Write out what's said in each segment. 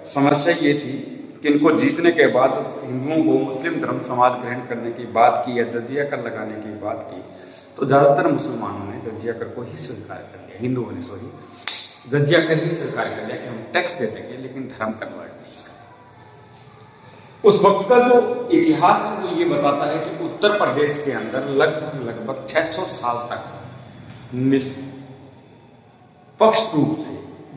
समस्या ये थी कि इनको जीतने के बाद हिंदुओं को मुस्लिम धर्म समाज ग्रहण करने की बात की या जजिया कर लगाने की बात की, तो ज़्यादातर मुसलमानों ने जजिया कर को ही स्वीकार कर लिया, हिंदुओं ने जजिया कर ही स्वीकार कर लिया कि हम टैक्स दे देंगे लेकिन धर्म कन्वर्ट नहीं करेंगे। उस वक्त का जो इतिहास है वो ये बताता है कि उत्तर प्रदेश के अंदर लगभग 600 साल तक निष्पक्ष रूप से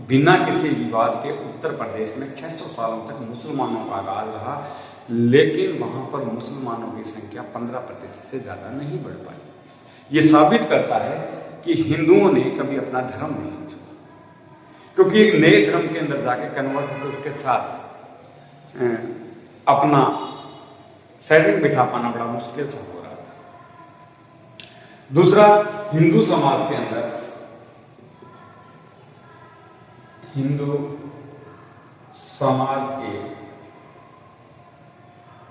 बिना किसी विवाद के उत्तर प्रदेश में 600 सालों तक मुसलमानों का राज रहा, लेकिन वहां पर मुसलमानों की संख्या 15% से ज्यादा नहीं बढ़ पाई। ये साबित करता है कि हिंदुओं ने कभी अपना धर्म नहीं छोड़ा, क्योंकि एक नए धर्म के अंदर जाके कन्वर्ट होकर उसके साथ अपना सेटिंग बिठा पाना बड़ा मुश्किल सा हो रहा था। दूसरा, हिंदू समाज के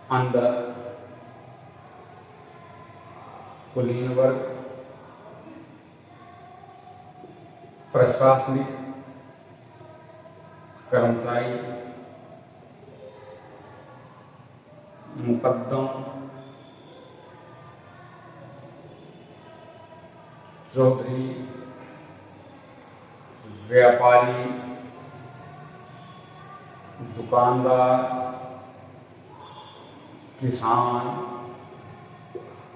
अंदर कुलीन वर्ग, प्रशासनिक कर्मचारी, मुकद्दम, चौधरी, व्यापारी, दुकानदार, किसान,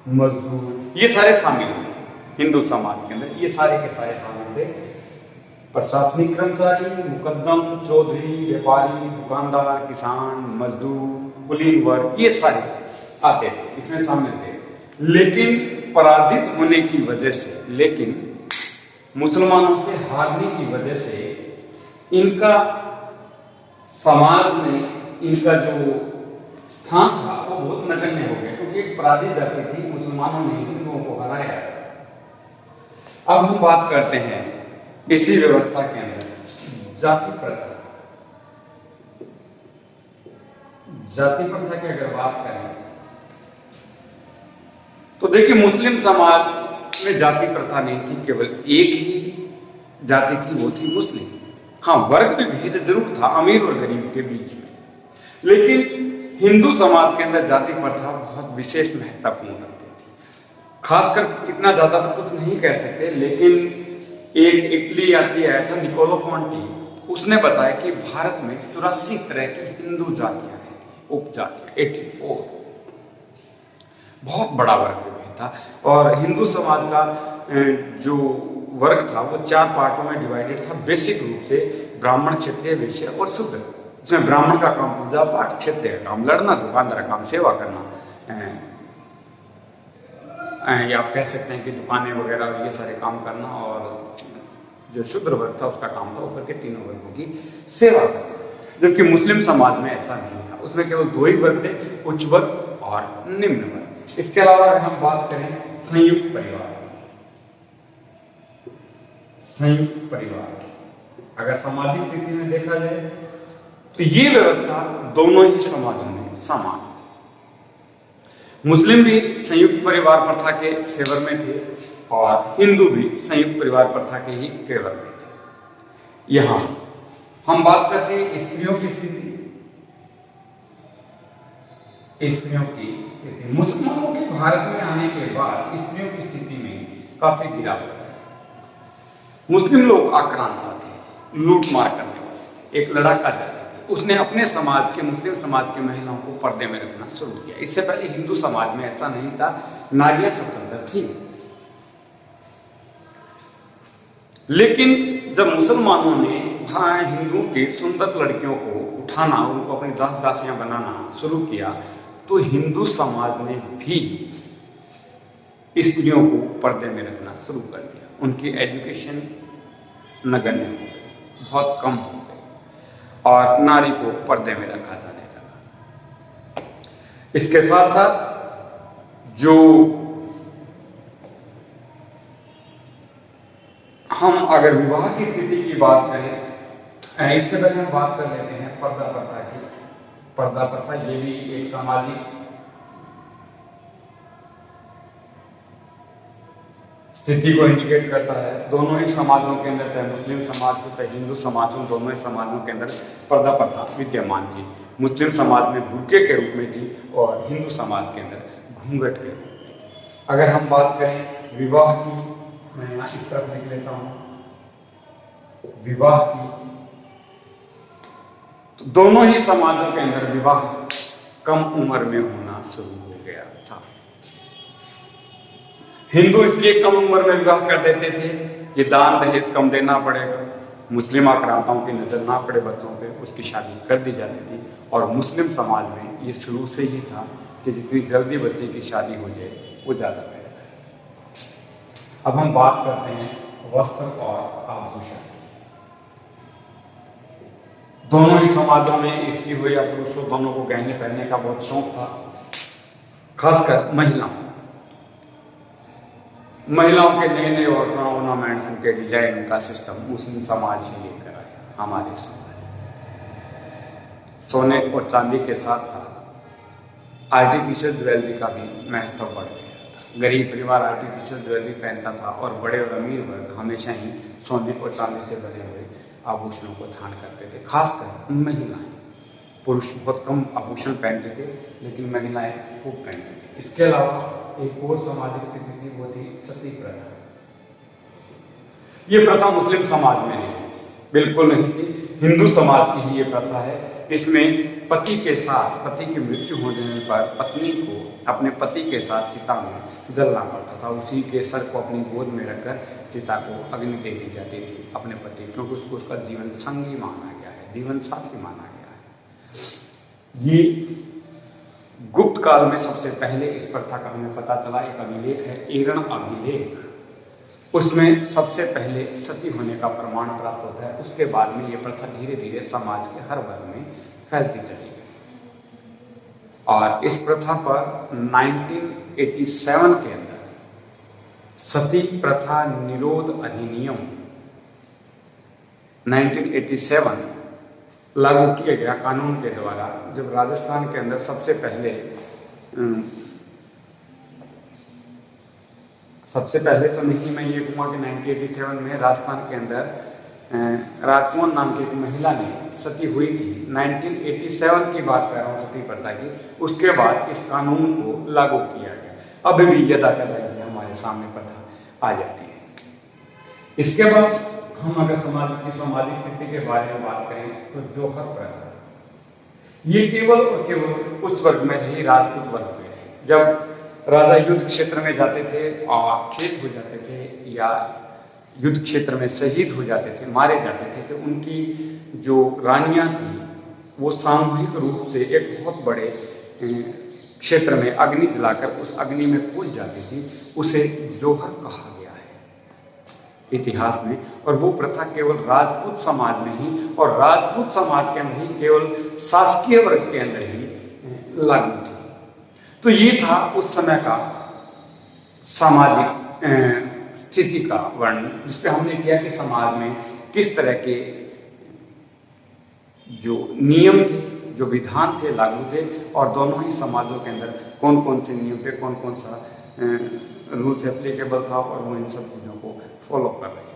मजदूर, ये सारे शामिल थे हिंदू समाज के अंदर। ये सारे के सारे शामिल थे। प्रशासनिक कर्मचारी, मुकद्दम, चौधरी, व्यापारी, दुकानदार, किसान, मजदूर, कुलीन वर्ग, ये सारे आते थे, इसमें शामिल थे। लेकिन पराजित होने की वजह से, मुसलमानों से हारने की वजह से इनका समाज में इनका जो स्थान था वो बहुत नगण्य हो गया, क्योंकि एक पराजित जाति थी, मुसलमानों ने हिंदुओं को हराया। अब हम बात करते हैं इसी व्यवस्था के अंदर जाति प्रथा की अगर बात करें तो देखिए, मुस्लिम समाज में जाति प्रथा नहीं थी, केवल एक ही जाति थी, वो थी मुस्लिम। हाँ, वर्ग में भेद जरूर था अमीर और गरीब के बीच में, लेकिन हिंदू समाज के अंदर जाति प्रथा बहुत विशेष महत्वपूर्ण रखती थी। खासकर इतना ज्यादा तो कुछ नहीं कह सकते, लेकिन एक इटली यात्री आया था निकोलो कॉन्टी, उसने बताया कि भारत में 84 तरह की हिंदू जातियां रहती, उपजातियां 84। बहुत बड़ा वर्ग भेद था। और हिंदू समाज का जो वर्ग था वो 4 पार्टों में डिवाइडेड था, बेसिक रूप से ब्राह्मण, क्षत्रिय, वैश्य और शूद्र। इसमें ब्राह्मण का काम पूजा पाठ, क्षत्रिय का काम लड़ना, दुकानदार का काम सेवा करना, या आप कह सकते हैं कि दुकानें वगैरह ये सारे काम करना, और जो शूद्र वर्ग था उसका काम था ऊपर के तीनों वर्गों की सेवा करना। जबकि मुस्लिम समाज में ऐसा नहीं था, उसमें केवल 2 ही वर्ग थे, उच्च वर्ग और निम्न वर्ग। इसके अलावा अगर हम बात करें संयुक्त परिवार अगर सामाजिक स्थिति में देखा जाए तो ये व्यवस्था दोनों ही समाजों में समान थी। मुस्लिम भी संयुक्त परिवार प्रथा के फेवर में थे और हिंदू भी संयुक्त परिवार प्रथा के ही फेवर में थे। यहां हम बात करते हैं स्त्रियों की स्थिति। मुसलमानों के भारत में आने के बाद स्त्रियों की स्थिति में काफी गिरावट है। मुस्लिम लोग आक्रांता थे, लूट मार करने वाले थे। एक लड़ाका जाति थी, उसने अपने समाज के, मुस्लिम समाज के महिलाओं को पर्दे में रखना शुरू किया। इससे पहले हिंदू समाज में ऐसा नहीं था, नारियां स्वतंत्र थी। लेकिन जब मुसलमानों ने हिंदुओं की सुंदर लड़कियों को उठाना, उनको अपनी दास दासियां बनाना शुरू किया, तो हिंदू समाज ने भी स्त्रियों को पर्दे में रखना शुरू कर दिया। उनकी एजुकेशन नगण्य हो गई, बहुत कम हो गई, और नारी को पर्दे में रखा जाने लगा। इसके साथ साथ जो हम अगर विवाह की स्थिति की बात करें, इससे पहले हम बात कर लेते हैं पर्दा प्रथा की। पर्दा प्रथा ये भी एक सामाजिक स्थिति को इंडिकेट करता है। दोनों ही समाजों के अंदर, चाहे मुस्लिम समाज हो चाहे हिंदू समाज हो, दोनों ही समाजों के अंदर पर्दा प्रथा विद्यमान थी। मुस्लिम समाज में बुर्के के रूप में थी और हिंदू समाज के अंदर घूंघट के रूप में थी। अगर हम बात करें विवाह की, मैं यहाँ इस तरफ लिख लेता हूँ विवाह की, तो दोनों ही समाजों के अंदर विवाह कम उम्र में होना शुरू हो गया था। हिंदू इसलिए कम उम्र में विवाह कर देते थे कि दान दहेज कम देना पड़ेगा, मुस्लिम आक्रांताओं की नजर ना पड़े बच्चों पे, उसकी शादी कर दी जाती थी। और मुस्लिम समाज में ये शुरू से ही था कि जितनी जल्दी बच्चे की शादी हो जाए वो ज़्यादा बेहतर है। अब हम बात करते हैं वस्त्र और आभूषण। दोनों ही समाजों में स्त्री हो या पुरुष हो, दोनों को गहने पहनने का बहुत शौक था, खासकर महिलाओं के नए नए ऑर्नामेंट्स, उनके डिजाइन का सिस्टम मुस्लिम समाज ही लेकर आया। हमारे समाज सोने और चांदी के साथ साथ आर्टिफिशियल ज्वेलरी का भी महत्व बढ़ गया। गरीब परिवार आर्टिफिशियल ज्वेलरी पहनता था और बड़े और अमीर वर्ग हमेशा ही सोने और चांदी से बने हुए आभूषणों को धारण करते थे, खासकर महिलाएं। पुरुष बहुत कम आभूषण पहनते थे लेकिन महिलाएं खूब पहनती थी। इसके अलावा एक और सामाजिक स्थिति थी, वो थी सती प्रथा। ये प्रथा मुस्लिम समाज में नहीं थी, बिल्कुल नहीं थी, हिंदू समाज की ही ये प्रथा है। इसमें पति के साथ, पति की मृत्यु होने पर पत्नी को अपने पति के साथ चिता में जलना पड़ता था। उसी के सर को अपनी गोद में रखकर चिता को अग्नि दे दी जाती थी अपने पति, क्योंकि उसको उसका जीवन संगी माना गया है, जीवन साथी माना गया है। ये गुप्त काल में सबसे पहले इस प्रथा का हमें पता चला। एक अभिलेख है, एरण अभिलेख, उसमें सबसे पहले सती होने का प्रमाण प्राप्त होता है। उसके बाद में ये प्रथा धीरे धीरे समाज के हर वर्ग में फैलती चली गई और इस प्रथा पर 1987 के अंदर सती प्रथा निरोध अधिनियम 1987 लागू किया गया कानून के द्वारा। जब राजस्थान के अंदर सबसे पहले तो नहीं, मैं ये कहूँगा कि 1987 में राजस्थान के अंदर राजकुमार नाम की एक महिला ने सती हुई थी। 1987 की बात कर रहा हूँ सती प्रथा की। उसके बाद इस कानून को लागू किया गया। अब भी यदा कदा हमारे सामने प्रथा आ जाती है। इसके बाद हम अगर समाज की सामाजिक स्थिति के बारे में बात करें तो जौहर प्रथा, ये केवल और केवल उच्च वर्ग में रही, राजपूत वर्ग में रही। जब राजा युद्ध क्षेत्र में जाते थे और खेत हो जाते थे या युद्ध क्षेत्र में शहीद हो जाते थे, मारे जाते थे, तो उनकी जो रानियां थी वो सामूहिक रूप से एक बहुत बड़े क्षेत्र में अग्नि जलाकर उस अग्नि में कूद जाती थी। उसे जौहर कहा गया है इतिहास में। और वो प्रथा केवल राजपूत समाज में ही और राजपूत समाज के अंदर ही, केवल शासकीय वर्ग के अंदर ही लागू थी। तो ये था उस समय का सामाजिक स्थिति का वर्णन, जिससे हमने किया कि समाज में किस तरह के जो नियम थे, जो विधान थे, लागू थे और दोनों ही समाजों के अंदर कौन कौन से नियम पे कौन कौन सा रूल्स एप्लीकेबल था और वो इन सब चीज़ों को फॉलो कर रहे हैं।